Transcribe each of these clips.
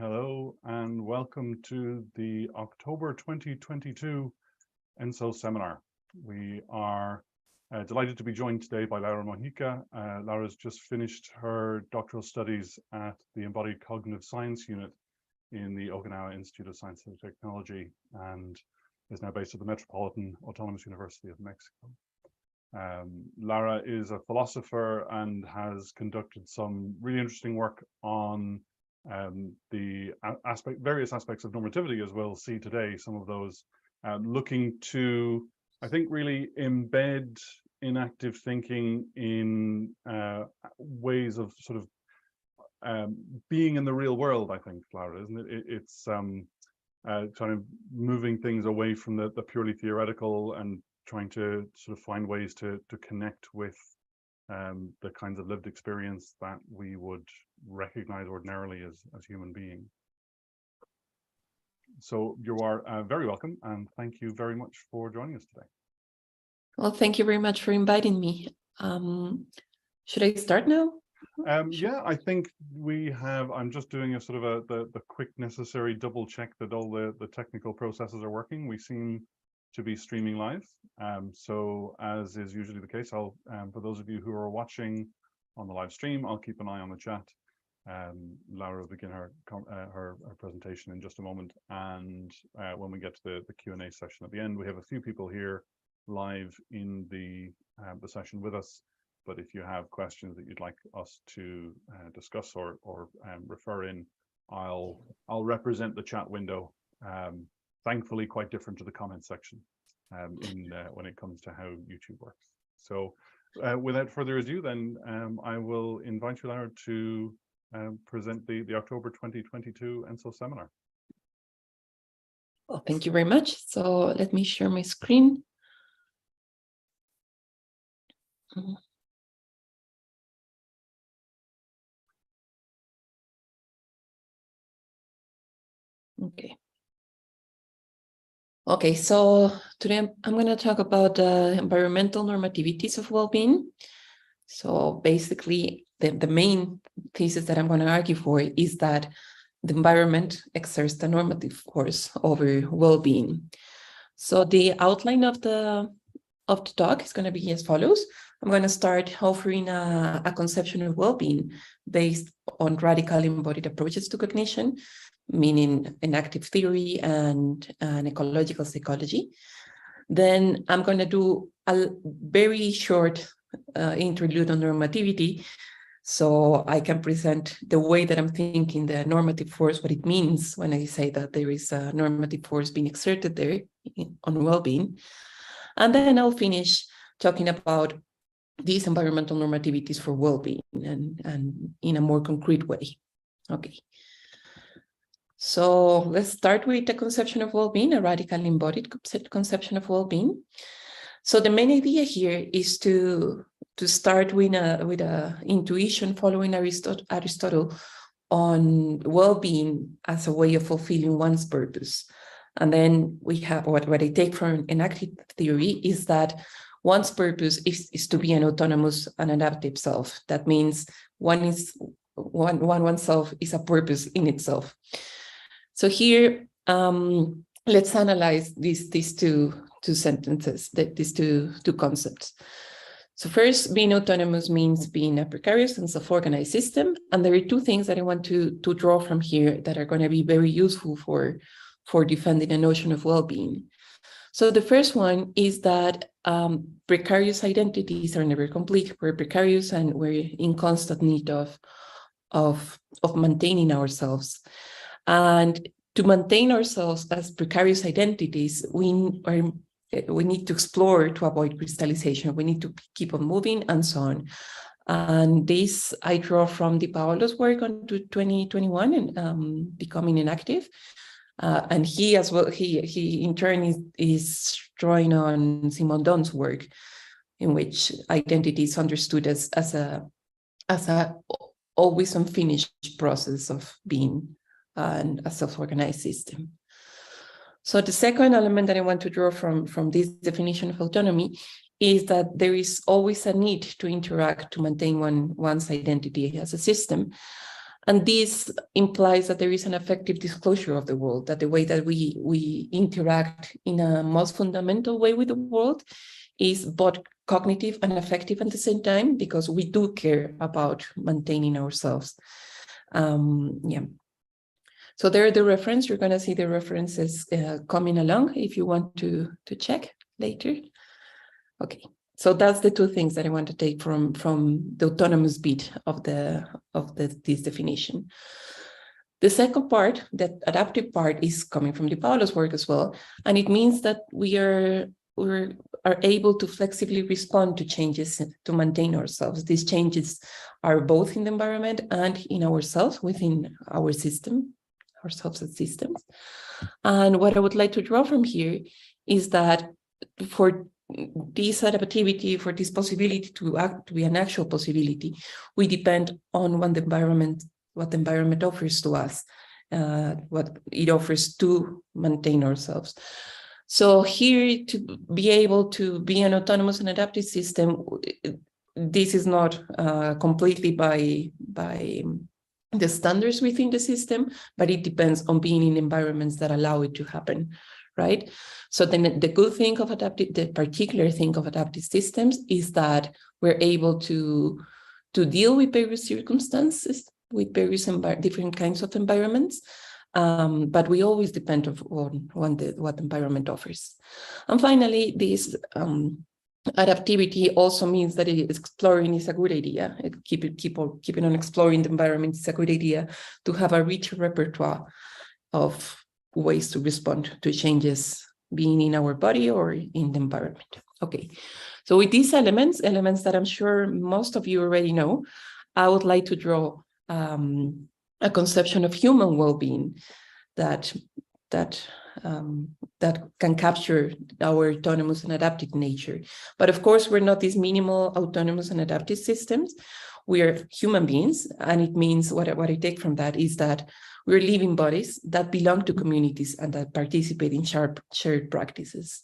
Hello and welcome to the October 2022 ENSO seminar. We are delighted to be joined today by Laura Mojica. Laura's just finished her doctoral studies at the Embodied Cognitive Science Unit in the Okinawa Institute of Science and Technology and is now based at the Metropolitan Autonomous University of Mexico. Laura is a philosopher and has conducted some really interesting work on the various aspects of normativity, as we'll see today. Some of those looking to, I think, really embed inactive thinking in ways of sort of being in the real world, I think, Laura, isn't it? It's kind of moving things away from the purely theoretical and trying to sort of find ways to connect with the kinds of lived experience that we would recognize ordinarily as human beings. So you are very welcome, and thank you very much for joining us today. Well, thank you very much for inviting me. Should I start now? Yeah, I think we have. I'm just doing a sort of the quick necessary double check that all the technical processes are working. We seem to be streaming live. So as is usually the case, I'll for those of you who are watching on the live stream, I'll keep an eye on the chat. Laura will begin her presentation in just a moment, and when we get to the Q&A session at the end, we have a few people here live in the session with us. But if you have questions that you'd like us to discuss or refer in, I'll represent the chat window. Thankfully, quite different to the comment section when it comes to how YouTube works. So without further ado, then I will invite you, Laura, to present the October 2022 ENSO seminar. Well, thank you very much. So let me share my screen. Okay, so today I'm going to talk about the environmental normativities of well-being. So basically, the main thesis that I'm going to argue for is that the environment exerts the normative force over well-being. So the outline of the talk is going to be as follows. I'm going to start offering a conception of well-being based on radical embodied approaches to cognition, meaning enactive theory and ecological psychology. Then I'm going to do a very short interlude on normativity, so I can present the way that I'm thinking the normative force, what it means when I say that there is a normative force being exerted there on well-being. And then I'll finish talking about these environmental normativities for well-being and in a more concrete way. Okay. So let's start with the conception of well-being, a radical embodied conception of well-being. So the main idea here is to start with a intuition following Aristotle on well-being as a way of fulfilling one's purpose. And then we have what I take from enactive theory is that one's purpose is to be an autonomous and adaptive self. That means oneself is a purpose in itself. So here, let's analyze these two sentences, these two concepts. So first, being autonomous means being a precarious and self-organized system. And there are two things that I want to draw from here that are going to be very useful for defending a notion of well-being. So the first one is that precarious identities are never complete. We're precarious and we're in constant need of maintaining ourselves. And to maintain ourselves as precarious identities, we need to explore to avoid crystallization. We need to keep on moving and so on. And this I draw from Di Paolo's work on 2021 and becoming inactive. And he as well, he in turn is drawing on Simon Don's work, in which identity is understood as a always unfinished process of being a self-organized system. So the second element that I want to draw from this definition of autonomy is that there is always a need to interact to maintain one's identity as a system. And this implies that there is an affective disclosure of the world, that the way that we interact in a most fundamental way with the world is both cognitive and affective at the same time, because we do care about maintaining ourselves. Yeah. So there are the reference. You're going to see the references coming along if you want to check later. Okay. So that's the two things that I want to take from the autonomous bit of this definition. The second part, the adaptive part, is coming from Di Paolo's work as well, and it means that we are able to flexibly respond to changes to maintain ourselves. These changes are both in the environment and in ourselves, within our system, ourselves as systems. And what I would like to draw from here is that for this adaptivity, for this possibility to be an actual possibility, we depend on what the environment offers to us, what it offers to maintain ourselves. So here, to be able to be an autonomous and adaptive system, this is not completely by the standards within the system, but it depends on being in environments that allow it to happen, right? So then the good thing of the particular thing of adaptive systems is that we're able to deal with various circumstances, with various different kinds of environments, but we always depend on what the environment offers. And finally, this adaptivity also means that exploring is a good idea. Keeping on exploring the environment is a good idea, to have a richer repertoire of ways to respond to changes, being in our body or in the environment. Okay, so with these elements that I'm sure most of you already know, I would like to draw a conception of human well-being that can capture our autonomous and adaptive nature. But of course, we're not these minimal autonomous and adaptive systems. We are human beings, and it means what I take from that is that we're living bodies that belong to communities and that participate in shared practices.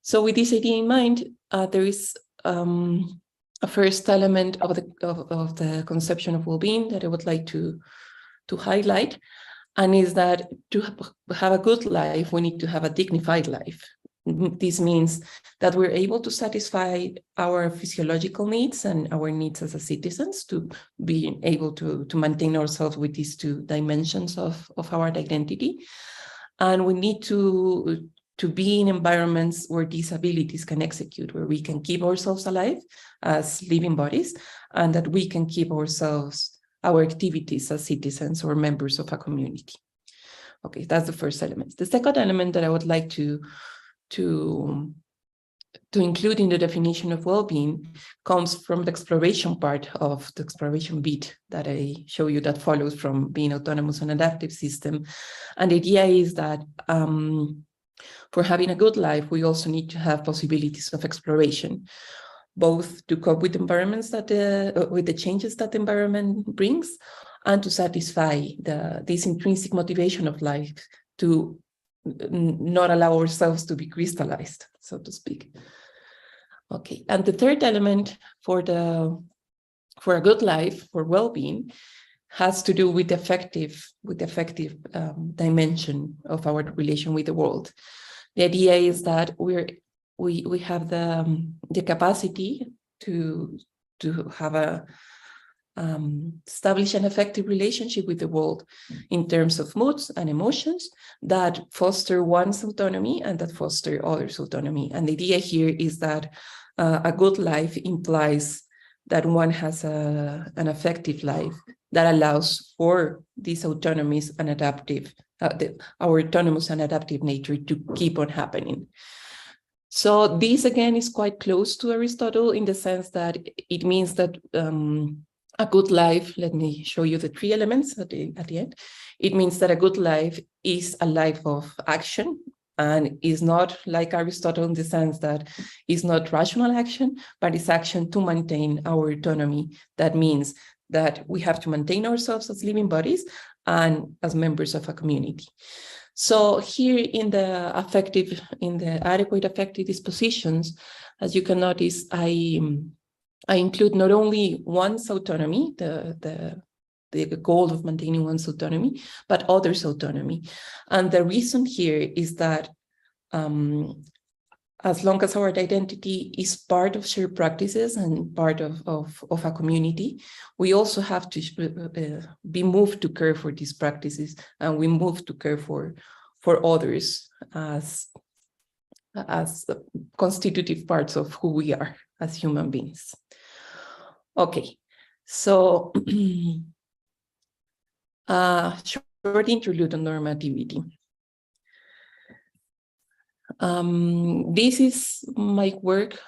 So with this idea in mind, there is a first element of the conception of well-being that I would like to highlight, and is that to have a good life, we need to have a dignified life. This means that we're able to satisfy our physiological needs and our needs as citizens, to be able to maintain ourselves with these two dimensions of our identity. And we need to be in environments where these abilities can execute, where we can keep ourselves alive as living bodies, and that we can keep our activities as citizens or members of a community. Okay, that's the first element. The second element that I would like to include in the definition of well-being comes from the exploration part of the exploration bit that I show you, that follows from being autonomous and adaptive system. And the idea is that for having a good life, we also need to have possibilities of exploration, both to cope with environments with the changes that the environment brings, and to satisfy this intrinsic motivation of life to not allow ourselves to be crystallized, so to speak. Okay, and the third element for a good life, for well-being, has to do with the affective dimension of our relation with the world. The idea is that we have the capacity to have establish an effective relationship with the world in terms of moods and emotions that foster one's autonomy and that foster others' autonomy. And the idea here is that a good life implies that one has an effective life that allows for these autonomies and our autonomous and adaptive nature to keep on happening. So this again is quite close to Aristotle in the sense that it means that a good life, let me show you the three elements at the end. It means that a good life is a life of action, and is not like Aristotle in the sense that it's not rational action, but it's action to maintain our autonomy. That means that we have to maintain ourselves as living bodies and as members of a community. So here in the adequate affective dispositions, as you can notice, I include not only one's autonomy, the the goal of maintaining one's autonomy, but others' autonomy. And the reason here is that as long as our identity is part of shared practices and part of a community, we also have to be moved to care for these practices, and we move to care for others as constitutive parts of who we are as human beings. Okay, so short interlude on normativity. This is my work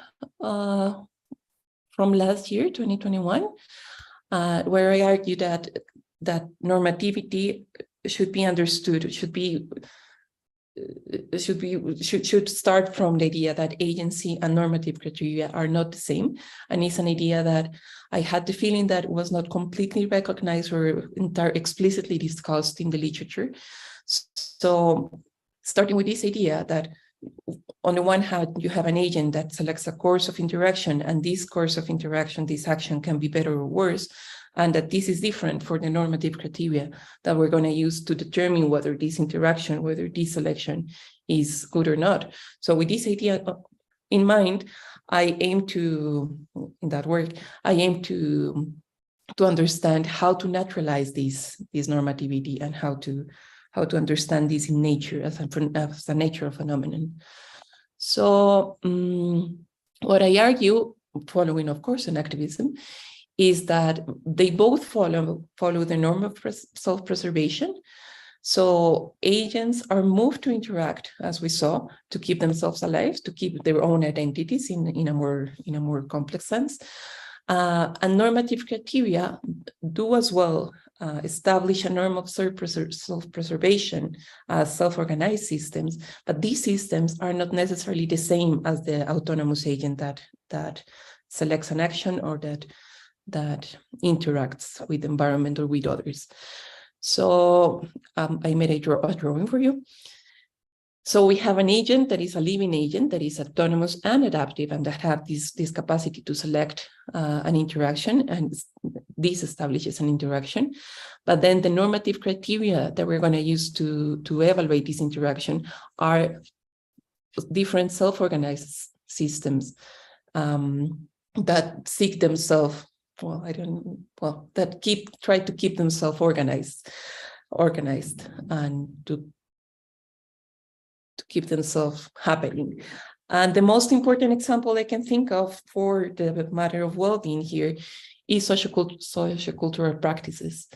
from last year, 2021, where I argue that normativity should be understood, should start from the idea that agency and normative criteria are not the same, and it's an idea that I had the feeling that was not completely recognized or explicitly discussed in the literature. So, starting with this idea that on the one hand, you have an agent that selects a course of interaction, and this course of interaction, this action can be better or worse, and that this is different for the normative criteria that we're going to use to determine whether this interaction, whether this selection is good or not. So with this idea in mind, I aim to, in that work, I aim to understand how to naturalize this normativity and how to understand this in nature as a natural phenomenon. So what I argue, following, of course, an activism, is that they both follow the norm of self-preservation. So agents are moved to interact, as we saw, to keep themselves alive, to keep their own identities in a more complex sense. And normative criteria do as well establish a norm of self-preservation as self-organized systems, but these systems are not necessarily the same as the autonomous agent that selects an action or that interacts with the environment or with others. So I made a drawing for you. So we have an agent that is a living agent that is autonomous and adaptive, and that have this capacity to select an interaction, and this establishes an interaction. But then the normative criteria that we're going to use to evaluate this interaction are different self-organized systems that seek themselves, that try to keep themselves organized and to keep themselves happening. And the most important example I can think of for the matter of well-being here is sociocultural practices.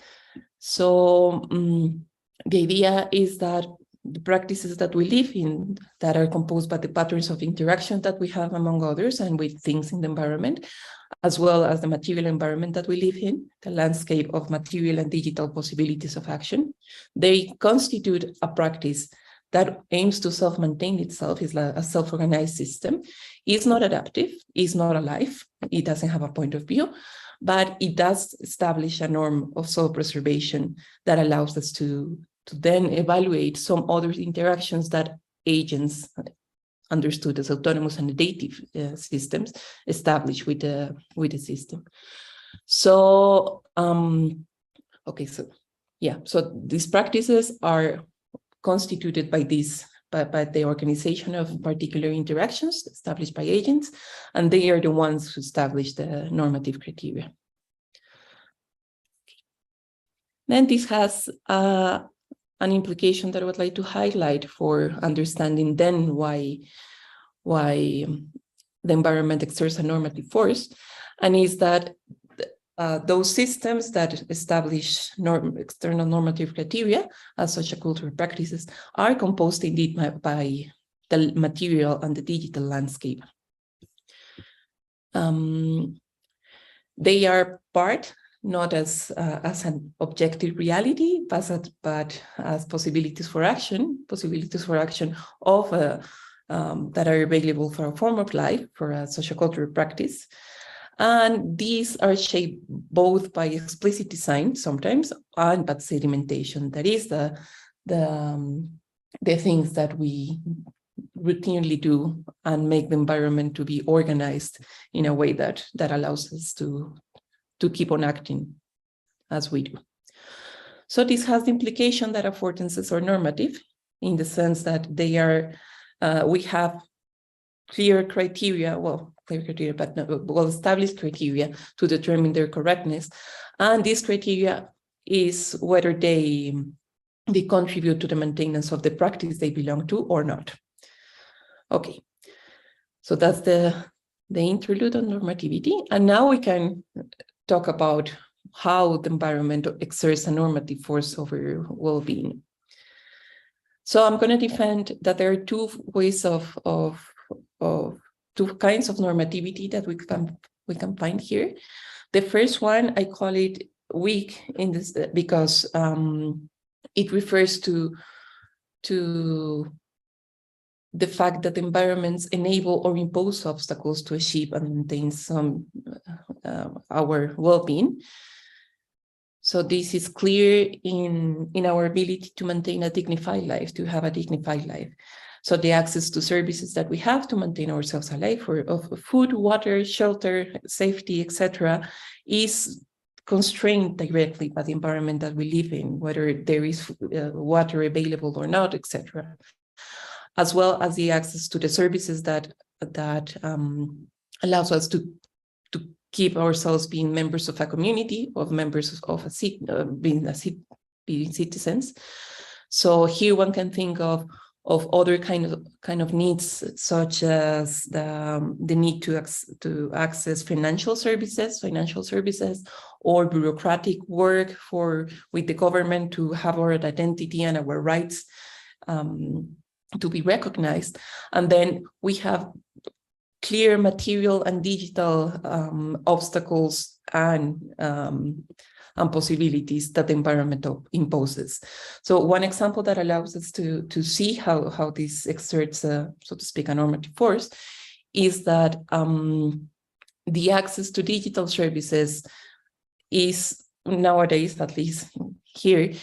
So the idea is that the practices that we live in, that are composed by the patterns of interaction that we have among others and with things in the environment, as well as the material environment that we live in, the landscape of material and digital possibilities of action, they constitute a practice that aims to self-maintain itself, is like a self-organized system. It's not adaptive, it's not alive, it doesn't have a point of view, but it does establish a norm of self-preservation that allows us to then evaluate some other interactions that agents understood as autonomous and adaptive systems establish with the system. So, okay, so yeah, so these practices are constituted by the organization of particular interactions established by agents, and they are the ones who establish the normative criteria. Then this has an implication that I would like to highlight for understanding then why the environment exerts a normative force, and is that those systems that establish external normative criteria as sociocultural practices are composed indeed by the material and the digital landscape. They are part, not as an objective reality, but as possibilities for action of that are available for a form of life, for a sociocultural practice. And these are shaped both by explicit design sometimes, and by sedimentation. That is the things that we routinely do and make the environment to be organized in a way that allows us to keep on acting as we do. So this has the implication that affordances are normative in the sense that they are, we have clear criteria, but well-established criteria to determine their correctness. And this criteria is whether they contribute to the maintenance of the practice they belong to or not. Okay, so that's the interlude on normativity. And now we can talk about how the environment exerts a normative force over well-being. So I'm going to defend that there are two ways of two kinds of normativity that we can find here. The first one, I call it weak in this because it refers to the fact that environments enable or impose obstacles to achieve and maintain some our well-being. So this is clear in our ability to maintain a dignified life, to have a dignified life. So the access to services that we have to maintain ourselves alive, of food, water, shelter, safety, etc., is constrained directly by the environment that we live in, whether there is water available or not, etc., as well as the access to the services that allows us to keep ourselves being members of a community, of members of a city, being citizens. So here one can think of other kind of needs, such as the need to access financial services, or bureaucratic work with the government to have our identity and our rights to be recognized. And then we have clear material and digital obstacles and possibilities that the environment imposes. So one example that allows us to see how this exerts, so to speak, a normative force is that the access to digital services is nowadays, at least here,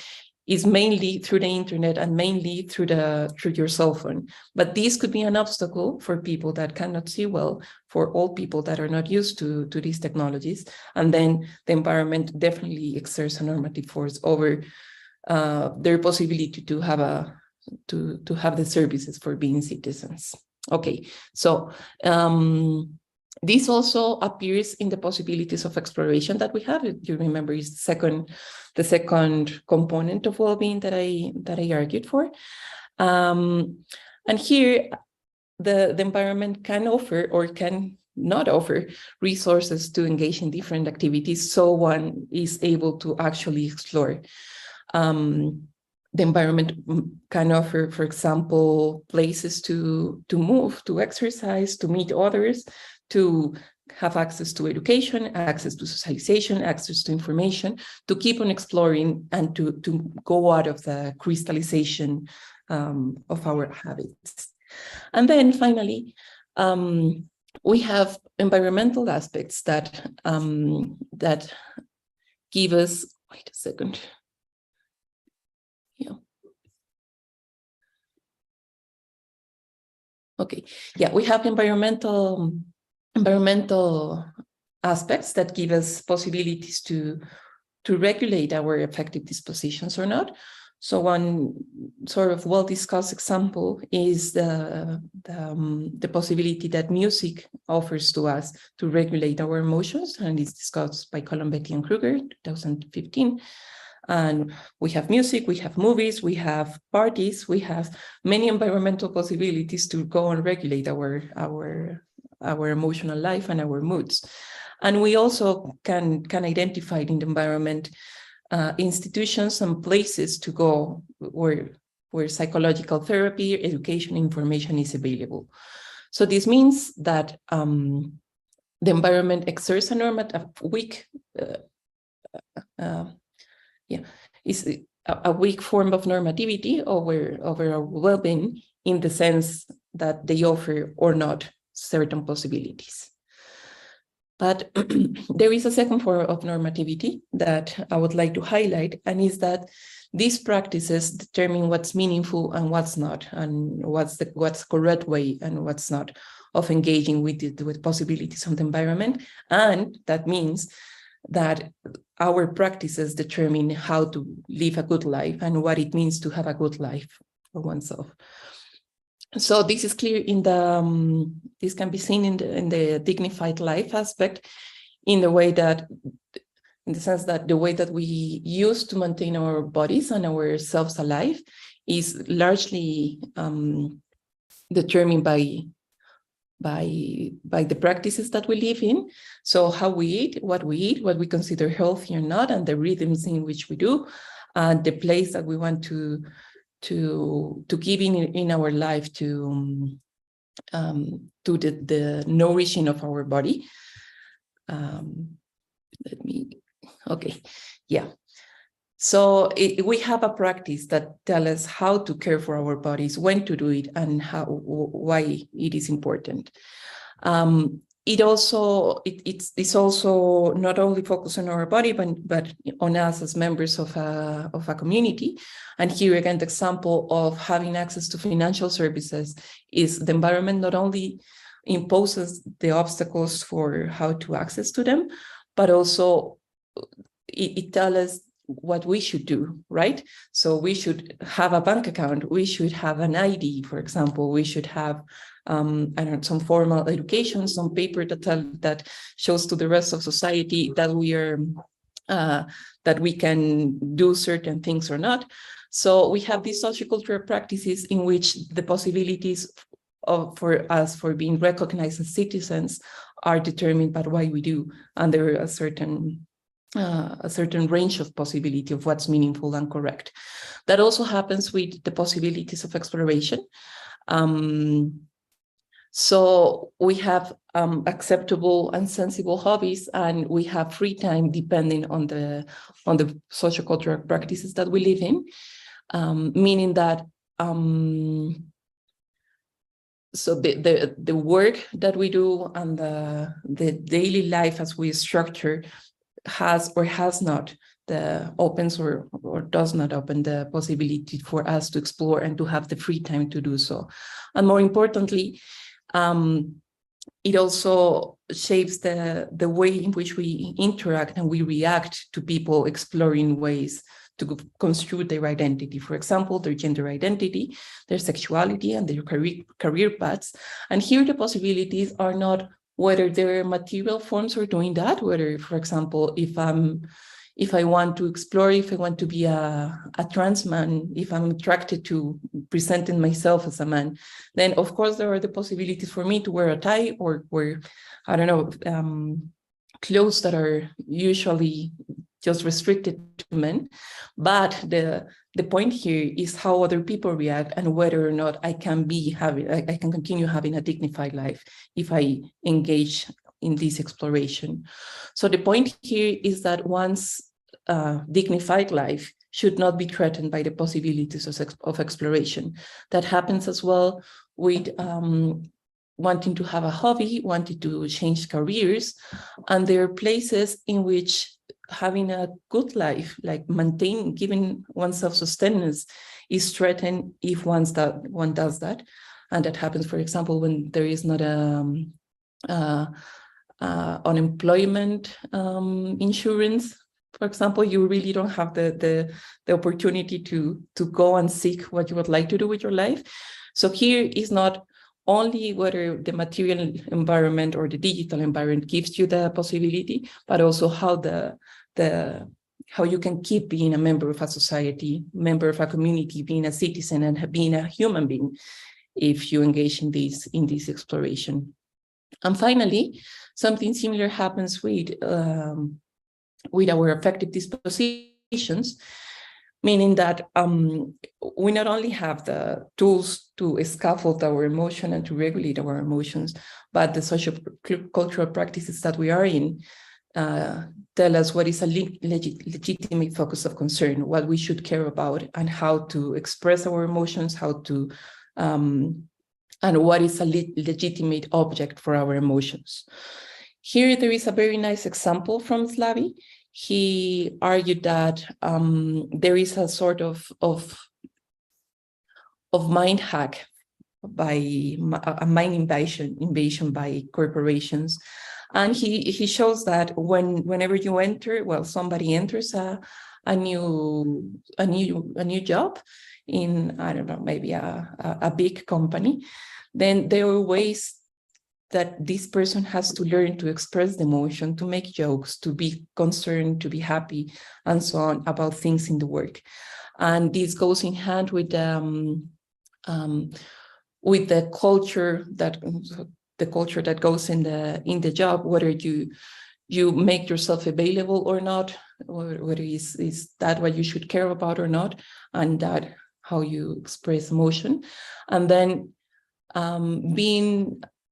is mainly through the internet and mainly through your cell phone. But this could be an obstacle for people that cannot see well, for all people that are not used to these technologies. And then the environment definitely exerts a normative force over their possibility to have the services for being citizens. Okay, so this also appears in the possibilities of exploration that we have. You remember, is the second component of well-being that I argued for. And here, the environment can offer or can not offer resources to engage in different activities, so one is able to actually explore. The environment can offer, for example, places to move, to exercise, to meet others, to have access to education, access to socialization, access to information, to keep on exploring and to go out of the crystallization of our habits. And then finally, we have environmental aspects that give us, wait a second. Yeah. Okay, yeah, we have environmental aspects that give us possibilities to regulate our affective dispositions or not. So one sort of well-discussed example is the possibility that music offers to us to regulate our emotions, and it's discussed by Colombetti and Kruger, 2015. And we have music, we have movies, we have parties, we have many environmental possibilities to go and regulate our emotional life and our moods. And we also can identify in the environment institutions and places to go where psychological therapy, education, information is available. So this means that the environment exerts a normative, is a weak form of normativity over our well-being, in the sense that they offer or not certain possibilities. But there is a second form of normativity that I would like to highlight, and is that these practices determine what's meaningful and what's not, and what's correct way and what's not of engaging with possibilities of the environment. And that means that our practices determine how to live a good life and what it means to have a good life for oneself. So this is clear in the, this can be seen in the dignified life aspect, in the way that, in the sense that the way that we use to maintain our bodies and ourselves alive is largely determined by the practices that we live in. So how we eat, what we consider healthy or not, and the rhythms in which we do, the place that we want to give in our life to the nourishing of our body. So we have a practice that tells us how to care for our bodies, when to do it, and why it is important. It's also not only focused on our body, but on us as members of a community. And here again, the example of having access to financial services is the environment not only imposes the obstacles for how to access to them, but also it tells us what we should do, right? So we should have a bank account, we should have an ID, for example, we should have some formal education, some paper that shows to the rest of society that we are that we can do certain things or not. So we have these sociocultural practices in which the possibilities for us for being recognized as citizens are determined by what we do under a certain range of possibility of what's meaningful and correct. That also happens with the possibilities of exploration. So we have acceptable and sensible hobbies, and we have free time depending on the sociocultural practices that we live in, meaning that so the work that we do and the daily life as we structure has or has not opens or does not open the possibility for us to explore and to have the free time to do so. And more importantly, it also shapes the way in which we interact and we react to people exploring ways to construe their identity. For example, their gender identity, their sexuality, and their career paths. And here the possibilities are not whether there are material forms for doing that, whether, for example, if I want to explore, if I want to be a trans man, if I'm attracted to presenting myself as a man, then of course there are the possibilities for me to wear a tie or wear, I don't know, clothes that are usually just restricted to men. But the point here is how other people react and whether or not I can continue having a dignified life if I engage in this exploration. So the point here is that one's dignified life should not be threatened by the possibilities of exploration. That happens as well with wanting to have a hobby, wanting to change careers, and there are places in which having a good life, like giving oneself sustenance, is threatened if one does that. And that happens, for example, when there is not unemployment insurance. For example, you really don't have the opportunity to go and seek what you would like to do with your life. So here is not only whether the material environment or the digital environment gives you the possibility, but also how you can keep being a member of a society, member of a community, being a citizen and being a human being if you engage in this exploration. And finally, something similar happens with our affective dispositions, meaning that we not only have the tools to scaffold our emotion and to regulate our emotions, but the social cultural practices that we are in tell us what is a legitimate focus of concern, what we should care about, and how to express our emotions, how to and what is a legitimate object for our emotions. Here there is a very nice example from Slavi. He argued that there is a sort of mind hack by a mind invasion by corporations, And he shows that whenever you enter, well, somebody enters a new job in, I don't know, maybe a big company, then there are ways that this person has to learn to express the emotion, to make jokes, to be concerned, to be happy, and so on about things in the work. And this goes in hand with the culture that goes in the job, whether you make yourself available or not, or whether is that what you should care about or not, and that how you express emotion. And then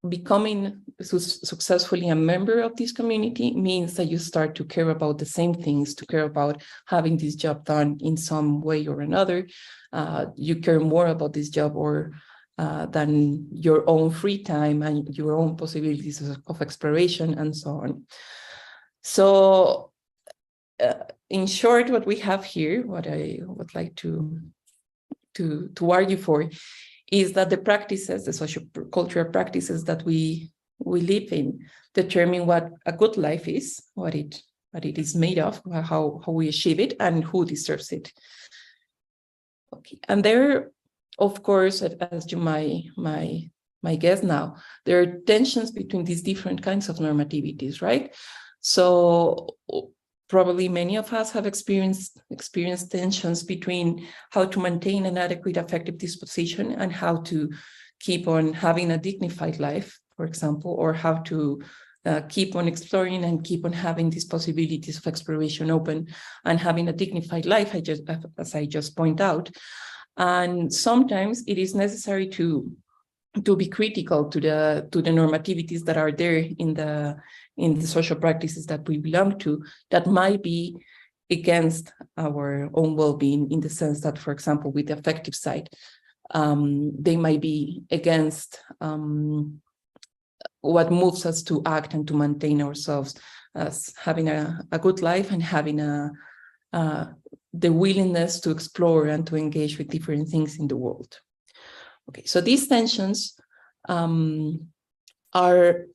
becoming successfully a member of this community means that you start to care about the same things, to care about having this job done in some way or another. You care more about this job or than your own free time and your own possibilities of exploration and so on. So in short, what we have here, what I would like to argue for, is that the practices, the social cultural practices that we live in, determine what a good life is, what it is made of, how we achieve it, and who deserves it. Okay, and there, of course, as you might guess now, there are tensions between these different kinds of normativities, right? So probably many of us have experienced tensions between how to maintain an adequate affective disposition and how to keep on having a dignified life, for example, or how to keep on exploring and keep on having these possibilities of exploration open and having a dignified life, as I just point out. And sometimes it is necessary to be critical to the normativities that are there in the social practices that we belong to, that might be against our own well-being, in the sense that, for example, with the affective side, they might be against what moves us to act and to maintain ourselves as having a good life and having the willingness to explore and to engage with different things in the world. Okay, so these tensions are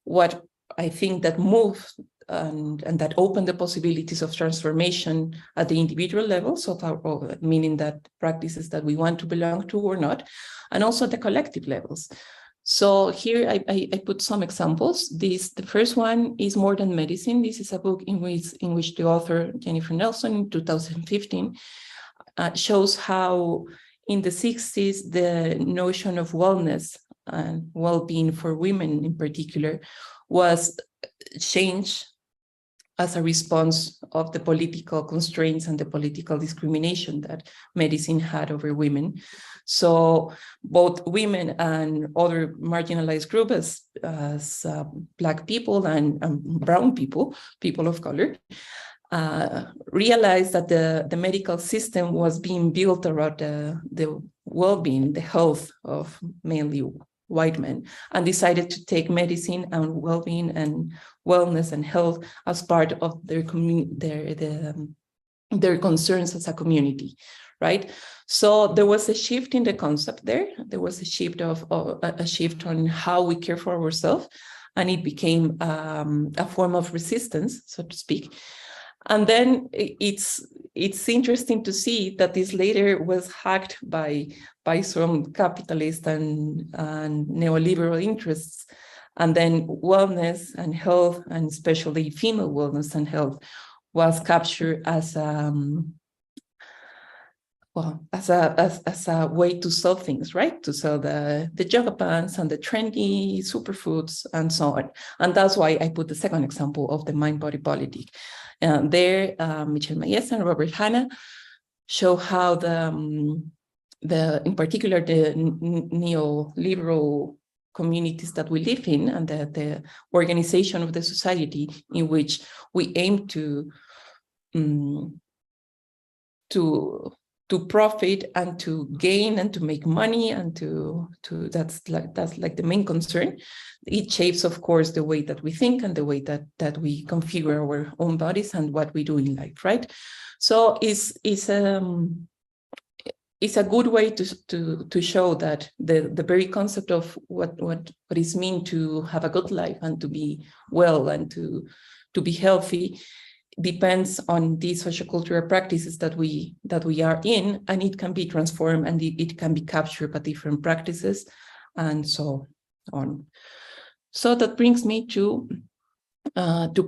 what I think that move and that open the possibilities of transformation at the individual levels of our, meaning that practices that we want to belong to or not, and also at the collective levels. So here I put some examples. The first one is More Than Medicine. This is a book in which the author, Jennifer Nelson, in 2015, shows how in the 60s, the notion of wellness and well-being for women in particular was changed as a response of the political constraints and the political discrimination that medicine had over women. So both women and other marginalized groups, as Black people and brown people of color, realized that the medical system was being built around the well-being, the health of mainly white men, and decided to take medicine and well-being and wellness and health as part of their their concerns as a community, right? So there was a shift in the concept there. There was a shift a shift on how we care for ourselves, and it became a form of resistance, so to speak. And then it's interesting to see that this later was hacked by some capitalist and neoliberal interests. And then wellness and health, and especially female wellness and health, was captured as a way to sell things, right? To sell the yoga pants and the trendy superfoods and so on. And that's why I put the second example of the mind-body politic. There, Michelle Mayes and Robert Hanna show how in particular the neoliberal communities that we live in, and the organization of the society in which we aim to profit and to gain and to make money and to that's like the main concern. It shapes, of course, the way that we think and the way that we configure our own bodies and what we do in life, right? So it's it's a good way to show that the very concept of what it means to have a good life and to be well and to be healthy depends on these sociocultural practices that we are in, and it can be transformed and it can be captured by different practices and so on. So that brings me to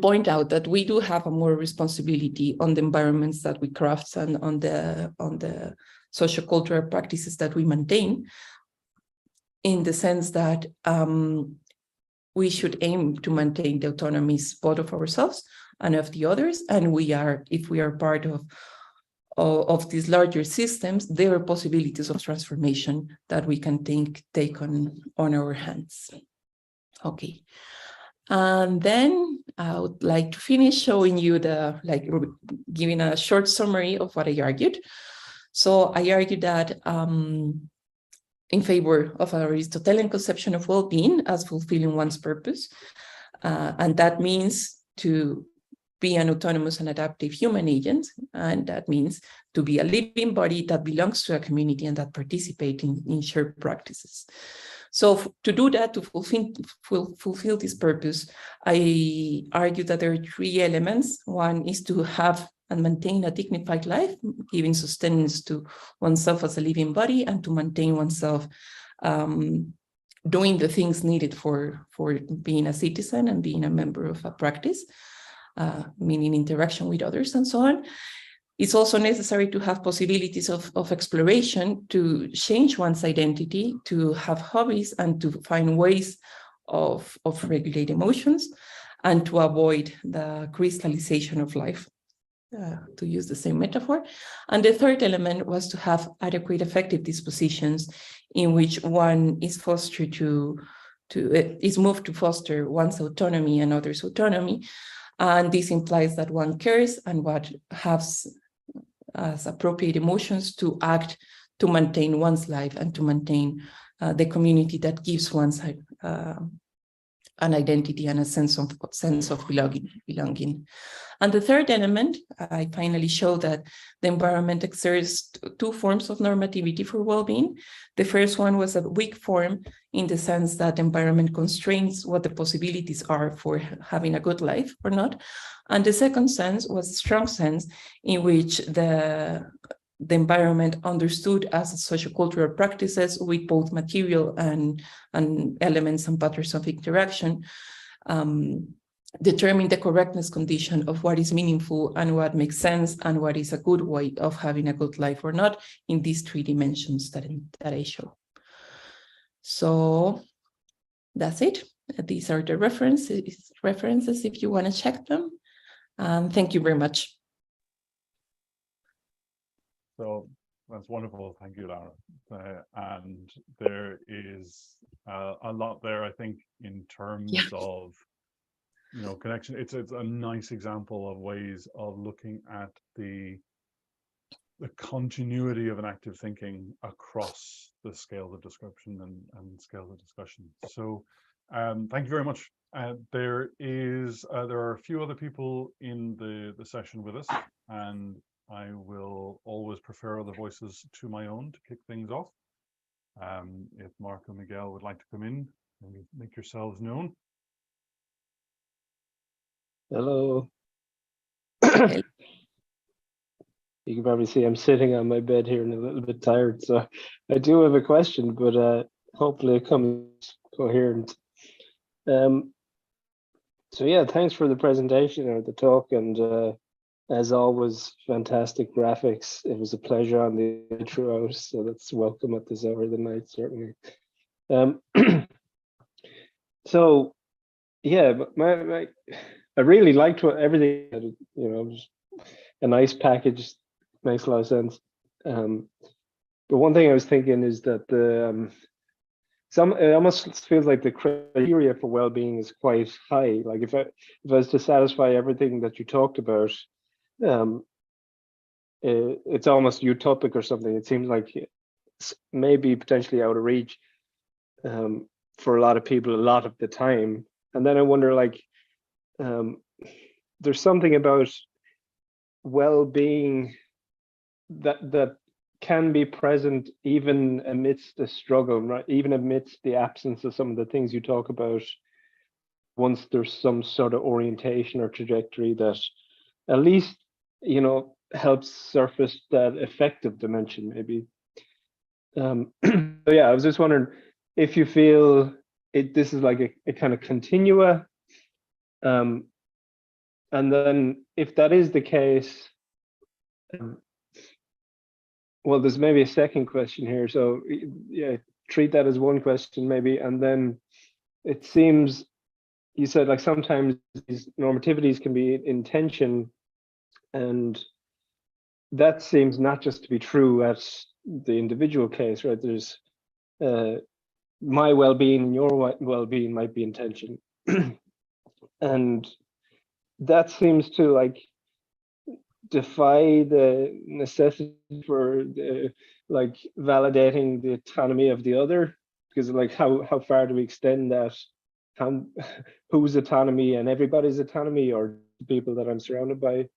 point out that we do have a more responsibility on the environments that we craft and on the sociocultural practices that we maintain, in the sense that we should aim to maintain the autonomies both of ourselves and of the others, and if we are part of these larger systems, there are possibilities of transformation that we can take on our hands. Okay. And then I would like to finish showing you giving a short summary of what I argued. So I argued that in favor of an Aristotelian conception of well-being as fulfilling one's purpose, and that means to be an autonomous and adaptive human agent, and that means to be a living body that belongs to a community and that participates in shared practices. So to do that, to fulfill this purpose, I argue that there are three elements. One is to have and maintain a dignified life, giving sustenance to oneself as a living body, and to maintain oneself doing the things needed for being a citizen and being a member of a practice, meaning interaction with others and so on. It's also necessary to have possibilities of exploration, to change one's identity, to have hobbies, and to find ways of regulate emotions, and to avoid the crystallization of life, to use the same metaphor. And the third element was to have adequate affective dispositions in which one is is moved to foster one's autonomy and others' autonomy. And this implies that one cares and what has as appropriate emotions to act to maintain one's life and to maintain the community that gives one's an identity and a sense of belonging. And the third element, I finally show that the environment exerts two forms of normativity for well-being. The first one was a weak form in the sense that environment constrains what the possibilities are for having a good life or not. And the second sense was a strong sense in which the environment understood as sociocultural practices with both material and elements and patterns of interaction, determine the correctness condition of what is meaningful and what makes sense and what is a good way of having a good life or not in these three dimensions that I show. So that's it. These are the references if you want to check them. Thank you very much. So that's wonderful. Thank you, Laura. And there is a lot there, I think, in terms of, connection. It's a nice example of ways of looking at the continuity of an active thinking across the scales of description and scales of discussion. So thank you very much. There are a few other people in the session with us, and I will always prefer other voices to my own to kick things off. If Mark and Miguel would like to come in and make yourselves known. Hello. You can probably see I'm sitting on my bed here and a little bit tired, so I do have a question, but hopefully it comes coherent. So yeah, thanks for the presentation or the talk, and as always, fantastic graphics. It was a pleasure on the intro, so that's welcome at this hour of the night, certainly. So yeah, but I really liked everything. It was a nice package, makes a lot of sense. But one thing I was thinking is that it almost feels like the criteria for well-being is quite high. Like if I was to satisfy everything that you talked about, it's almost utopic or something. It seems like it's maybe potentially out of reach for a lot of people a lot of the time. And then I wonder, like, there's something about well-being that can be present even amidst the struggle, right? Even amidst the absence of some of the things you talk about, once there's some sort of orientation or trajectory that at least, you know, helps surface that affective dimension, maybe. So yeah, I was just wondering if you feel this is like a kind of continua, and then if that is the case, well, there's maybe a second question here. So yeah, treat that as one question maybe, and then it seems you said like sometimes these normativities can be in tension, and that seems not just to be true at the individual case, right? There's my well-being and your well-being might be in tension. And that seems to like defy the necessity for like validating the autonomy of the other, because like how far do we extend that? Whose autonomy and everybody's autonomy, or people that I'm surrounded by?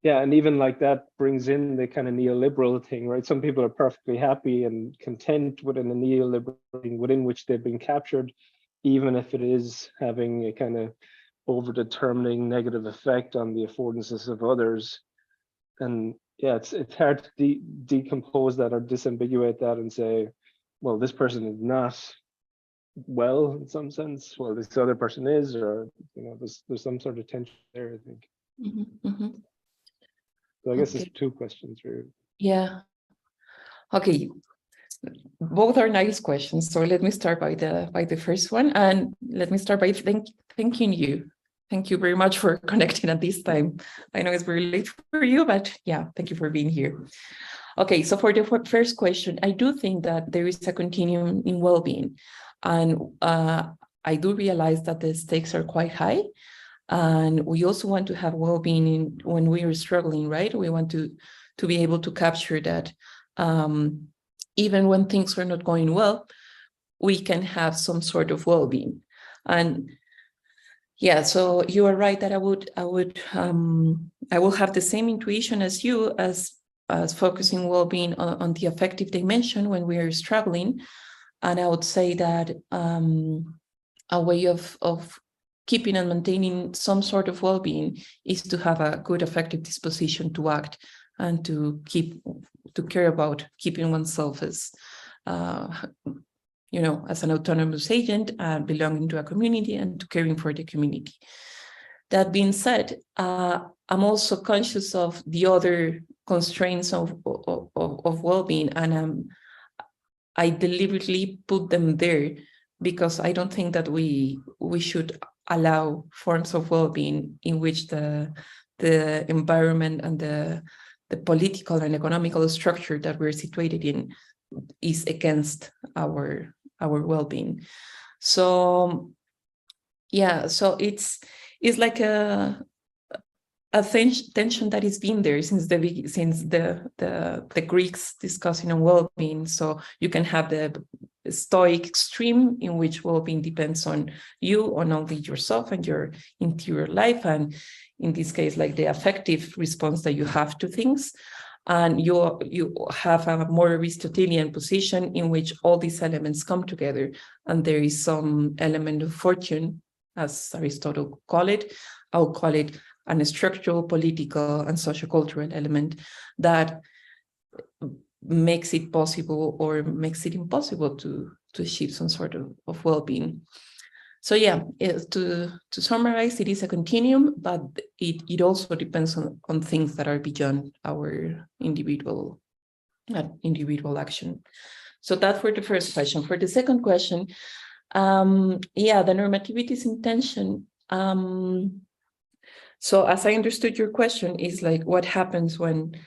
Yeah, and even like that brings in the kind of neoliberal thing, right? Some people are perfectly happy and content within the neoliberal thing within which they've been captured, even if it is having a kind of over-determining negative effect on the affordances of others. And yeah, it's hard to decompose that or disambiguate that and say, well, this person is not well in some sense, well, this other person is, or you know, there's some sort of tension there, I think. So I guess it's two questions really. Yeah. Okay. Both are nice questions. So let me start by the first one, and let me start by thanking you. Thank you very much for connecting at this time. I know it's very late for you, but yeah, thank you for being here. Okay, so for the first question, I do think that there is a continuum in well-being, and I do realize that the stakes are quite high. And we also want to have well-being when we are struggling, right? We want to be able to capture that even when things are not going well, we can have some sort of well-being. And yeah, so you are right that I will have the same intuition as you as focusing well-being on the affective dimension when we are struggling. And I would say that a way of keeping and maintaining some sort of well-being is to have a good affective disposition to act and to care about keeping oneself as you know, as an autonomous agent, belonging to a community and to caring for the community. That being said, I'm also conscious of the other constraints of well-being, and I deliberately put them there because I don't think that we should allow forms of well-being in which the environment and the political and economical structure that we're situated in is against our well-being. So yeah, so it's like a tension that has been there since the Greeks discussing on well-being. So you can have the Stoic extreme in which well-being depends on you, on only yourself and your interior life, and in this case, like the affective response that you have to things. And you have a more Aristotelian position in which all these elements come together, and there is some element of fortune, as Aristotle called it. I'll call it an structural, political, and sociocultural element that makes it possible or makes it impossible to achieve some sort of well-being. So yeah, to summarize, it is a continuum, but it also depends on things that are beyond our individual action. So that's for the first question. For the second question, yeah, the normativities intention. So as I understood your question, is like what happens when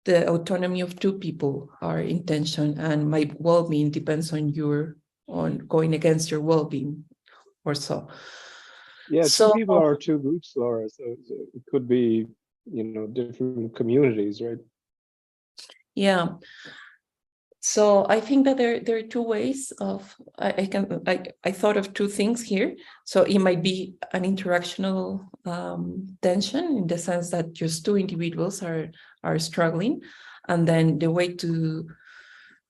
the autonomy of two people are in tension and my well-being depends on going against your well-being or so. Yeah, two people or two groups, Laura. So it could be, you know, different communities, right? Yeah. So I think that there are two ways of, I thought of two things here. So it might be an interactional tension in the sense that just two individuals are struggling. And then the way to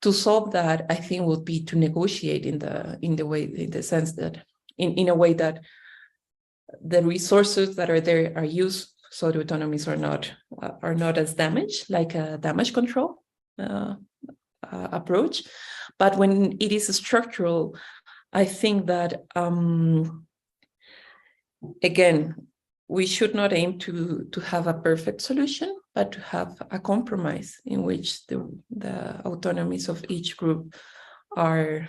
solve that, I think, would be to negotiate in the sense that in a way that the resources that are there are used so the autonomies are not as damaged, like a damage control approach. But when it is structural, I think that again, we should not aim to have a perfect solution, but to have a compromise in which the autonomies of each group are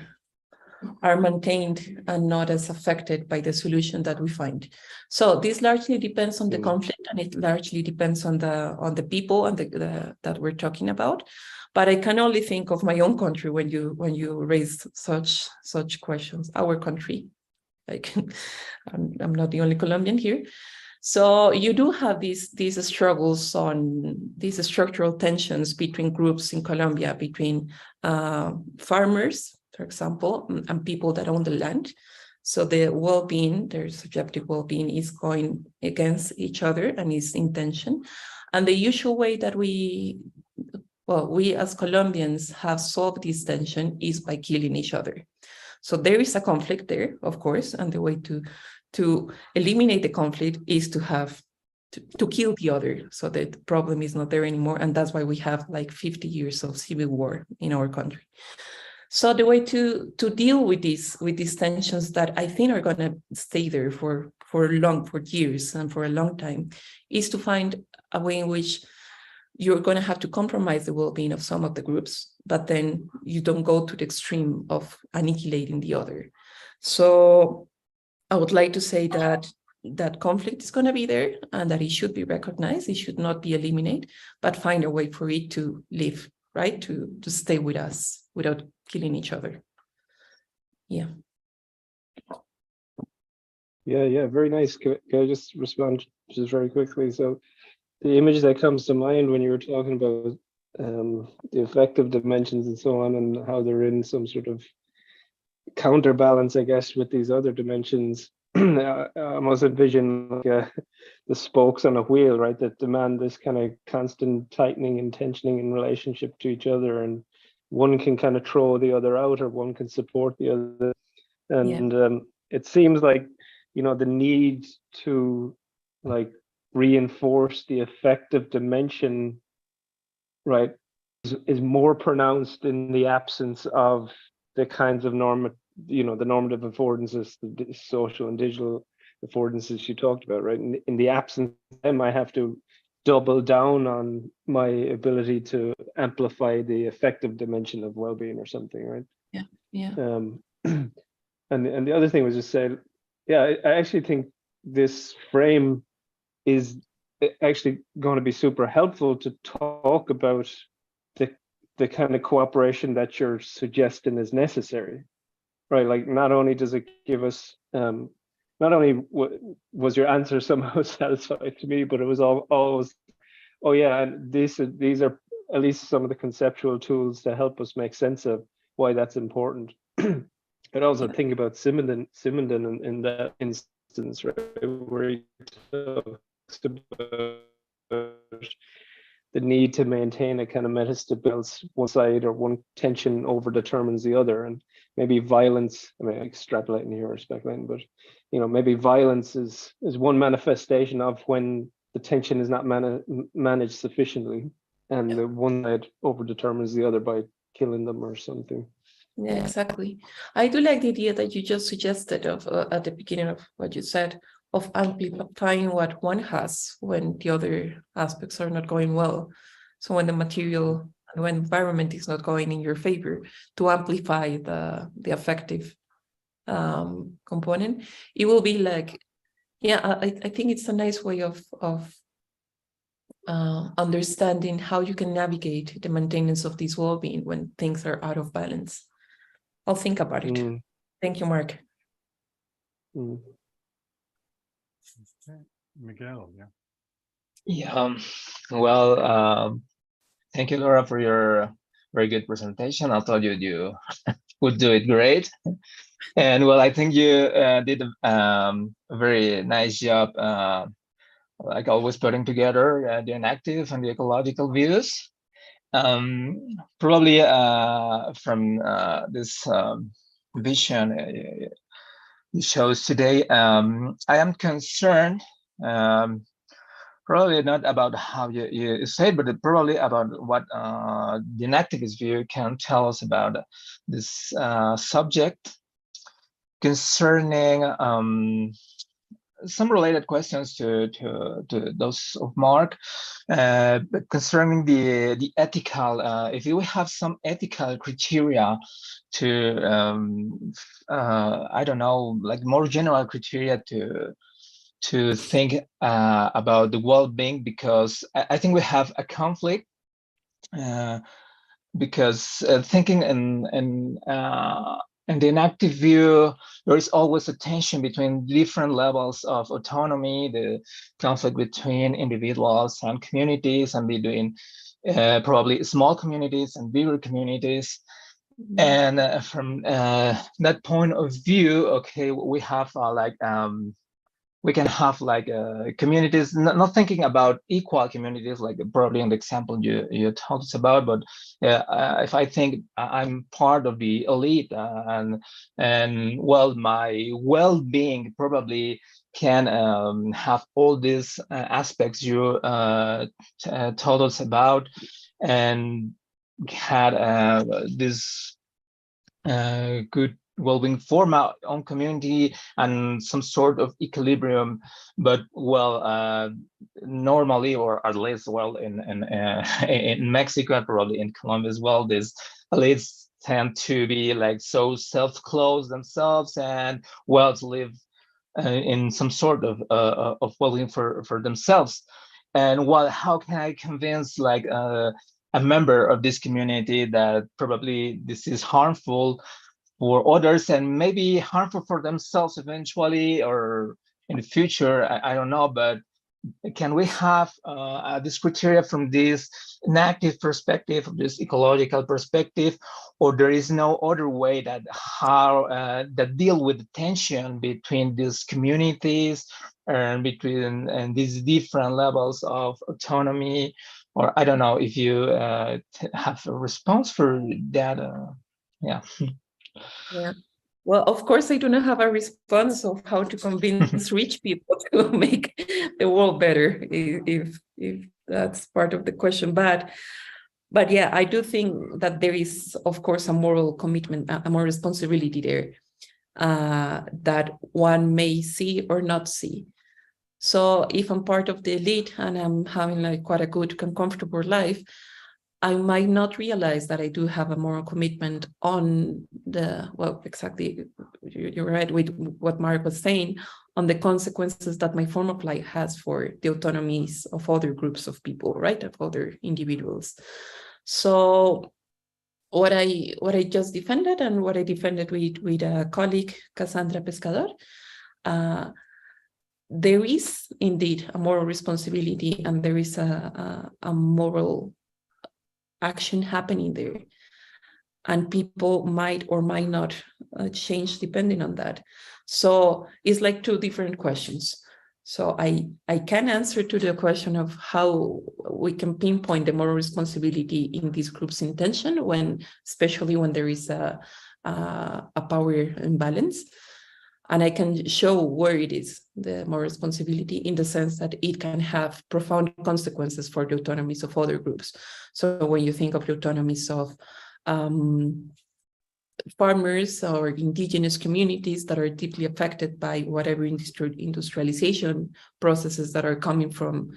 maintained and not as affected by the solution that we find. So this largely depends on the conflict, and it largely depends on the people and that we're talking about. But I can only think of my own country when you raise such questions. Our country, like I'm not the only Colombian here. So you do have these struggles on these structural tensions between groups in Colombia, between farmers, for example, and people that own the land. So the well-being, their subjective well-being, is going against each other and is in tension. And the usual way that we as Colombians have solved this tension is by killing each other. So there is a conflict there, of course, and the way to eliminate the conflict is to kill the other, so that the problem is not there anymore. And that's why we have like 50 years of civil war in our country. So the way to deal with these tensions that I think are going to stay there for years and for a long time is to find a way in which you're going to have to compromise the well-being of some of the groups, but then you don't go to the extreme of annihilating the other. So I would like to say that conflict is going to be there and that it should be recognized. It should not be eliminated, but find a way for it to live, right? To stay with us without killing each other. Yeah. Yeah, very nice. Can I just respond just very quickly? So the image that comes to mind when you were talking about the affective dimensions and so on, and how they're in some sort of counterbalance, I guess, with these other dimensions, I almost envision like the spokes on a wheel, right, that demand this kind of constant tightening and tensioning in relationship to each other, and one can kind of throw the other out, or one can support the other. And it seems like, you know, the need to like reinforce the affective dimension, right, is more pronounced in the absence of the kinds of the normative affordances, the social and digital affordances you talked about, right? In the absence of them, I have to double down on my ability to amplify the affective dimension of well-being or something, right? Yeah. And the other thing was just say, yeah, I actually think this frame is actually going to be super helpful to talk about the kind of cooperation that you're suggesting is necessary, right? Like, not only does it give us, not only was your answer somehow satisfied to me, but it was always, oh yeah, and these are at least some of the conceptual tools to help us make sense of why that's important. But also think about Simondon in that instance, right, where he talks about the need to maintain a kind of metastability. One side or one tension over determines the other, and maybe violence, I mean, extrapolating here or speculating, but you know, maybe violence is one manifestation of when the tension is not managed sufficiently, and the one side over determines the other by killing them or something. Yeah, exactly. I do like the idea that you just suggested of at the beginning of what you said, of amplifying what one has when the other aspects are not going well. So when the material and when environment is not going in your favor, to amplify the affective component, it will be like, yeah, I think it's a nice way of understanding how you can navigate the maintenance of this well-being when things are out of balance. I'll think about it. Thank you, Mark. Miguel, yeah. Yeah. Well, thank you, Laura, for your very good presentation. I thought you would do it great. And well, I think you did a very nice job, like always putting together the inactive and the ecological views. Probably from this vision it shows today, I am concerned, probably not about how you say, but probably about what the inactivist view can tell us about this subject concerning some related questions to those of Mark, but concerning the ethical, if we have some ethical criteria to, I don't know, like more general criteria to think about the well-being, because I think we have a conflict, because thinking in the inactive view, there is always a tension between different levels of autonomy, the conflict between individuals and communities, and between probably small communities and bigger communities. And from that point of view, okay, we have we can have like communities, not thinking about equal communities, like probably in the example you told us about, but if I think I'm part of the elite, and well, my well-being probably can have all these aspects you told us about, and had this good well-being form our own community and some sort of equilibrium. But well, normally, or at least well in Mexico and probably in Colombia as well, these elites tend to be like so self-closed themselves, and well, to live in some sort of well-being for themselves. And well, how can I convince like a member of this community that probably this is harmful for others and maybe harmful for themselves eventually or in the future? I don't know, but can we have this criteria from this inactive perspective, of this ecological perspective, or there is no other way that how that deal with the tension between these communities and between these different levels of autonomy? Or I don't know if you have a response for that. Yeah. Yeah. Well, of course, I do not have a response of how to convince rich people to make the world better, if that's part of the question. But yeah, I do think that there is, of course, a moral commitment, a moral responsibility there that one may see or not see. So if I'm part of the elite and I'm having like quite a good and comfortable life, I might not realize that I do have a moral commitment on the, well, exactly, you're right with what Mark was saying, on the consequences that my form of life has for the autonomies of other groups of people, right, of other individuals. So what I just defended, and what I defended with a colleague, Cassandra Pescador, there is indeed a moral responsibility, and there is a moral action happening there, and people might or might not change depending on that. So it's like two different questions. So I can answer to the question of how we can pinpoint the moral responsibility in these groups' intention, when, especially when there is a power imbalance. And I can show where it is, the moral responsibility, in the sense that it can have profound consequences for the autonomies of other groups. So when you think of the autonomies of farmers or indigenous communities that are deeply affected by whatever industrialization processes that are coming from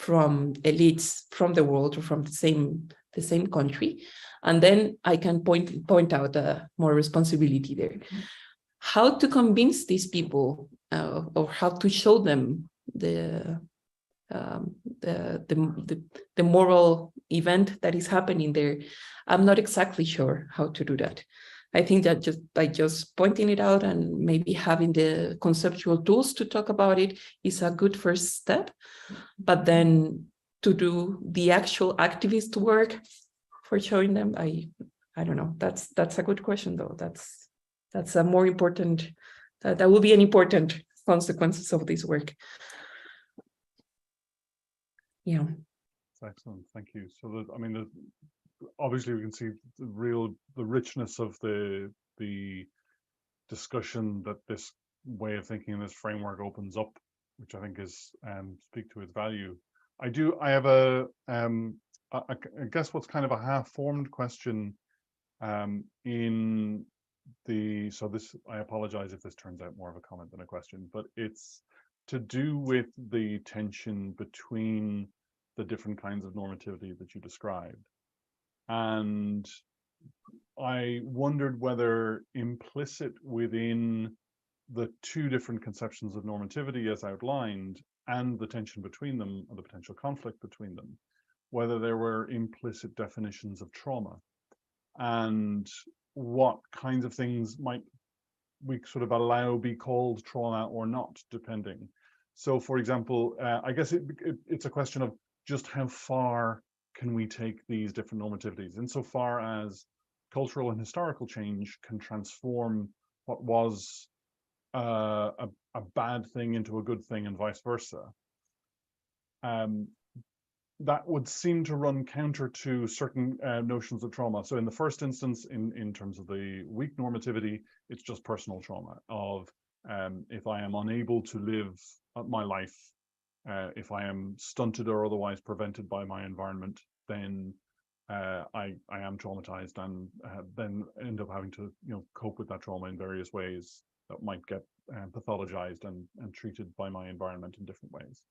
elites from the world or from the same country, and then I can point out more responsibility there. How to convince these people, or how to show them the moral event that is happening there, I'm not exactly sure how to do that. I think that by just pointing it out and maybe having the conceptual tools to talk about it is a good first step. But then to do the actual activist work, for showing them? I don't know. That's a good question though. That's a more important, that will be an important consequences of this work. Yeah. Excellent, thank you. So that, I mean, obviously we can see the richness of the discussion that this way of thinking in this framework opens up, which I think is speak to its value. I have I guess what's kind of a half-formed question in the, so this, I apologize if this turns out more of a comment than a question, but it's to do with the tension between the different kinds of normativity that you described. And I wondered whether implicit within the two different conceptions of normativity as outlined and the tension between them, or the potential conflict between them, whether there were implicit definitions of trauma and what kinds of things might we sort of allow be called trauma or not, depending. So for example, I guess it's a question of just how far can we take these different normativities, insofar as cultural and historical change can transform what was a bad thing into a good thing and vice versa. That would seem to run counter to certain notions of trauma. So in the first instance, in terms of the weak normativity, it's just personal trauma of if I am unable to live my life, if I am stunted or otherwise prevented by my environment, then I am traumatized and then end up having to cope with that trauma in various ways that might get pathologized and treated by my environment in different ways.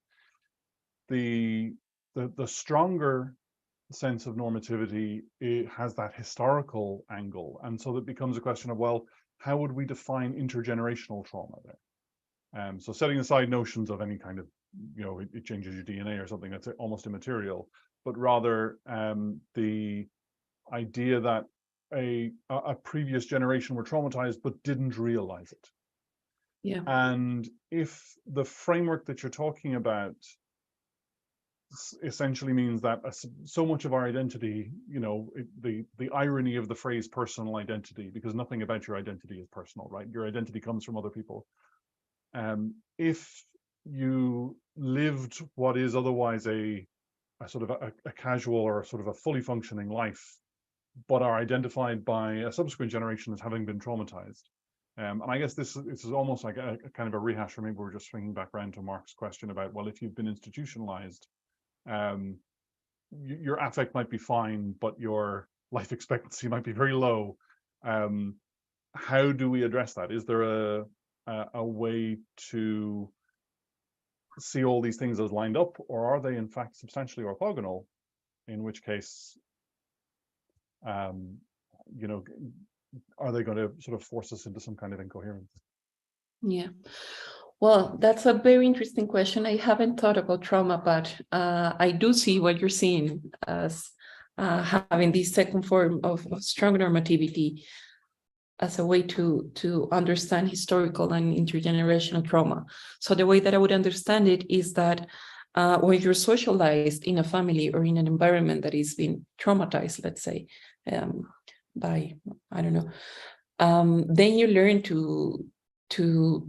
The stronger sense of normativity, it has that historical angle, and so that becomes a question of, well, how would we define intergenerational trauma there? So setting aside notions of any kind of, it changes your DNA or something that's almost immaterial, but rather the idea that a previous generation were traumatized but didn't realize it. Yeah. And if the framework that you're talking about essentially means that so much of our identity, the irony of the phrase personal identity, because nothing about your identity is personal, right? Your identity comes from other people. If you lived what is otherwise a sort of a casual or sort of a fully functioning life, but are identified by a subsequent generation as having been traumatized. And I guess this is almost like a kind of a rehash, or maybe we're just swinging back around to Mark's question about, well, if you've been institutionalized, your affect might be fine, but your life expectancy might be very low. How do we address that? Is there a way to see all these things as lined up, or are they in fact substantially orthogonal? In which case, are they going to sort of force us into some kind of incoherence? Yeah. Well, that's a very interesting question. I haven't thought about trauma, but I do see what you're seeing as having this second form of strong normativity as a way to understand historical and intergenerational trauma. So the way that I would understand it is that when you're socialized in a family or in an environment that is being traumatized, let's say, by, I don't know, then you learn to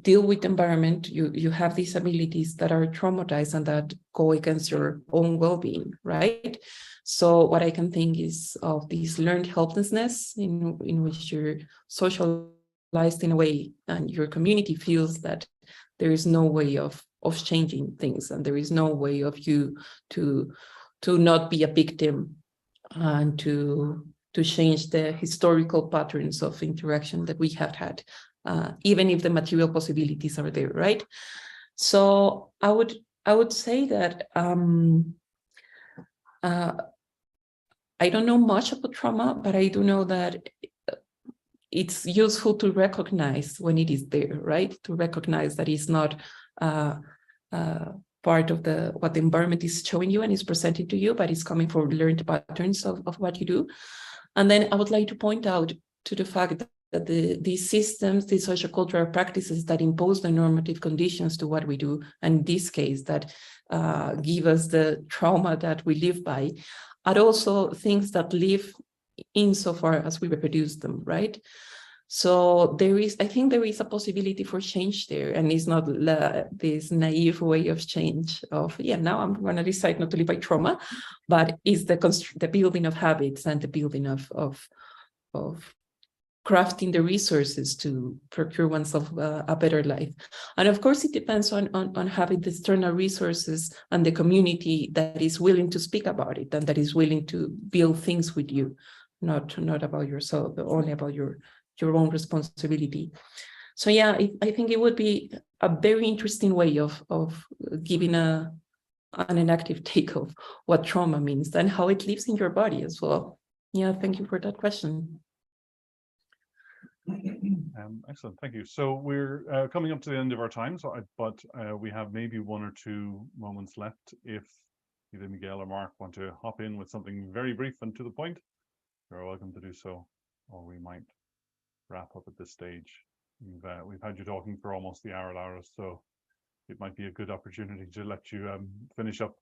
deal with the environment. You have these abilities that are traumatized and that go against your own well-being, right? So what I can think is of this learned helplessness in which you're socialized in a way and your community feels that there is no way of changing things, and there is no way of you to not be a victim and to change the historical patterns of interaction that we have had. Even if the material possibilities are there, right? So I would say that I don't know much about trauma, but I do know that it's useful to recognize when it is there, right? To recognize that it's not part of what the environment is showing you and is presented to you, but it's coming from learned patterns of what you do. And then I would like to point out to the fact that these systems, these sociocultural practices that impose the normative conditions to what we do, and in this case that give us the trauma that we live by, are also things that live insofar as we reproduce them, right? So I think there is a possibility for change there, and it's not this naive way of change of, yeah, now I'm going to decide not to live by trauma, but it's the building of habits and the building of crafting the resources to procure oneself a better life. And of course, it depends on having the external resources and the community that is willing to speak about it and that is willing to build things with you, not about yourself, but only about your own responsibility. So yeah, I think it would be a very interesting way of giving an enactive take of what trauma means and how it lives in your body as well. Yeah, thank you for that question. Excellent, thank you. So we're coming up to the end of our time, but we have maybe 1 or 2 moments left. If either Miguel or Mark want to hop in with something very brief and to the point, you're welcome to do so, or we might wrap up at this stage. We've had you talking for almost the hour, Laura, so it might be a good opportunity to let you finish up.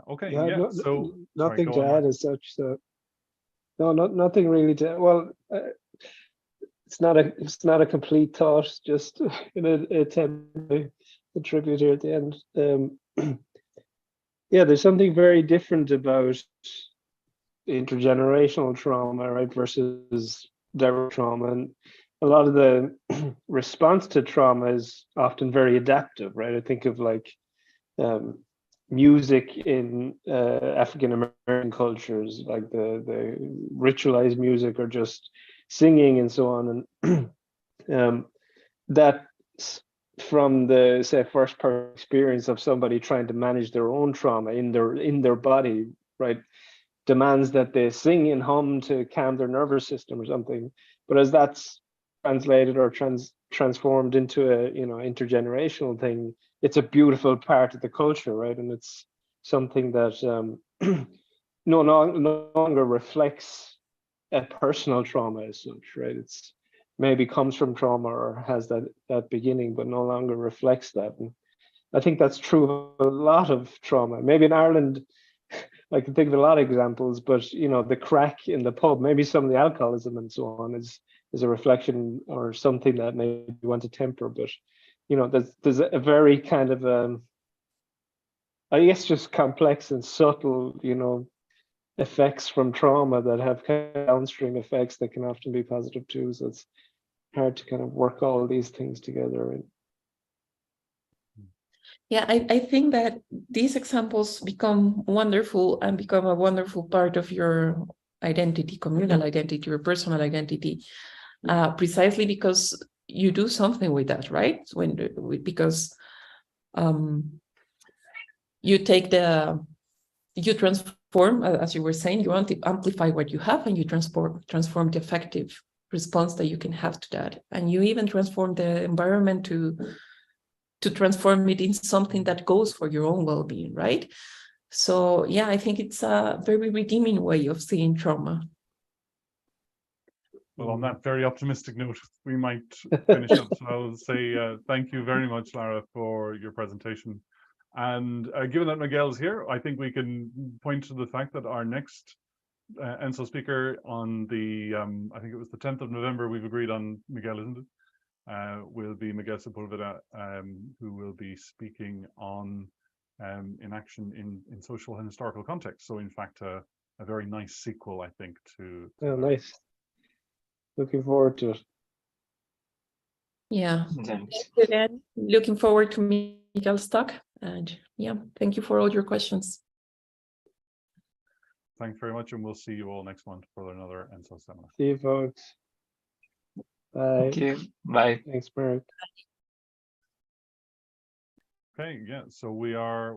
Okay, yeah, so nothing sorry, to add as such. So no, nothing really to. Well, it's not a complete thought. Just an attempt to contribute here at the end. Yeah, there's something very different about intergenerational trauma, right, versus direct trauma, and a lot of the response to trauma is often very adaptive, right? I think of like music in African American cultures, like the ritualized music or just singing and so on, and that's from the, say, first person experience of somebody trying to manage their own trauma in their body, right? Demands that they sing and hum to calm their nervous system or something. But as that's translated or transformed into a intergenerational thing, it's a beautiful part of the culture, right? And it's something that no longer reflects a personal trauma as such, right? It's maybe comes from trauma or has that beginning, but no longer reflects that. And I think that's true of a lot of trauma. Maybe in Ireland, I can think of a lot of examples, but the crack in the pub, maybe some of the alcoholism and so on is a reflection or something that maybe you want to temper. But there's a very kind of I guess just complex and subtle effects from trauma that have kind of downstream effects that can often be positive too. So it's hard to kind of work all these things together. Right? Yeah, I think that these examples become wonderful and become a wonderful part of your identity, communal identity, your personal identity, precisely because you do something with that, right? Because you transform, as you were saying, you want to amplify what you have, and you transform the effective response that you can have to that, and you even transform the environment to transform it in something that goes for your own well-being, right? So yeah, I think it's a very redeeming way of seeing trauma. Well, on that very optimistic note, we might finish up. So I'll say thank you very much, Lara, for your presentation. And given that Miguel's here, I think we can point to the fact that our next ENSO speaker on the, I think it was the 10th of November, we've agreed on, Miguel, isn't it? Will be Miguel Sepulveda, who will be speaking on inaction in social and historical context. So in fact, a very nice sequel, I think, to nice. Looking forward to it. Yeah. Again, looking forward to Miguel's talk. And yeah, thank you for all your questions. Thanks very much, and we'll see you all next month for another ENSO seminar. See you, folks. Bye. Thank you. Bye. Thanks, Mark. Okay, yeah, so we are